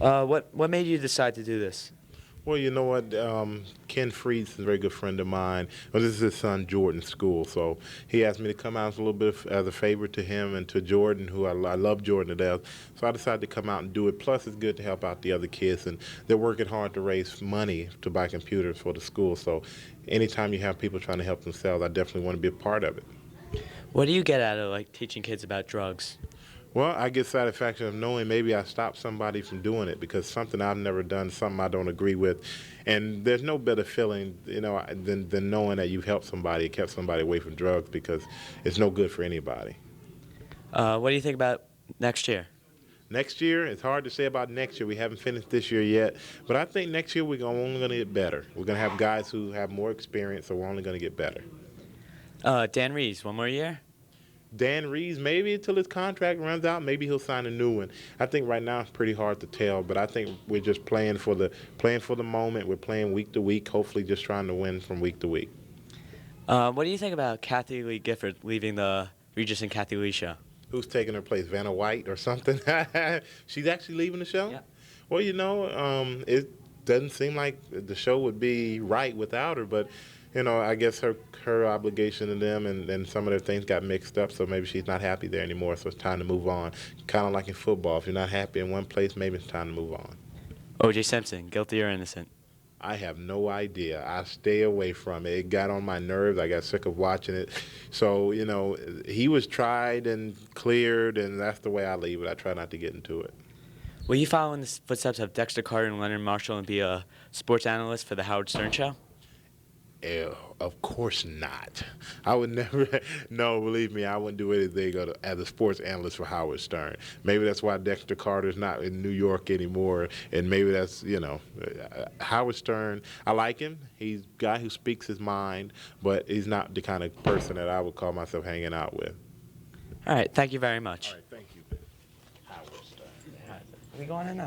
What made you decide to do this? Well, you know what? Ken Freed's a very good friend of mine. Well, this is his son Jordan's school, so he asked me to come out as a little bit as a favor to him and to Jordan, who I love Jordan to death. So I decided to come out and do it. Plus, it's good to help out the other kids, and they're working hard to raise money to buy computers for the school. So anytime you have people trying to help themselves, I definitely want to be a part of it. What do you get out of like teaching kids about drugs? Well, I get satisfaction of knowing maybe I stopped somebody from doing it because something I've never done, something I don't agree with, and there's no better feeling, than knowing that you've helped somebody, kept somebody away from drugs because it's no good for anybody. What do you think about next year? Next year, it's hard to say about next year. We haven't finished this year yet, but I think next year we're only going to get better. We're going to have guys who have more experience, so we're only going to get better. Dan Reeves, one more year? Dan Reeves, maybe until his contract runs out, maybe he'll sign a new one. I think right now it's pretty hard to tell, but I think we're just playing for the moment. We're playing week to week, hopefully just trying to win from week to week. What do you think about Kathie Lee Gifford leaving the Regis and Kathie Lee show? Who's taking her place, Vanna White or something? She's actually leaving the show? Yeah. Well, it doesn't seem like the show would be right without her, but I guess her obligation to them and some of their things got mixed up, so maybe she's not happy there anymore, so it's time to move on. Kind of like in football. If you're not happy in one place, maybe it's time to move on. OJ Simpson, guilty or innocent? I have no idea. I stay away from it. It got on my nerves. I got sick of watching it. So, he was tried and cleared, and that's the way I leave it. I try not to get into it. Will you follow in the footsteps of Dexter Carter and Leonard Marshall and be a sports analyst for the Howard Stern Show? Of course not. I would never. No, believe me, I wouldn't do anything as a sports analyst for Howard Stern. Maybe that's why Dexter Carter's not in New York anymore, and maybe that's Howard Stern. I like him. He's a guy who speaks his mind, but he's not the kind of person that I would call myself hanging out with. All right, thank you very much. All right, thank you, Howard Stern. Are we going in now?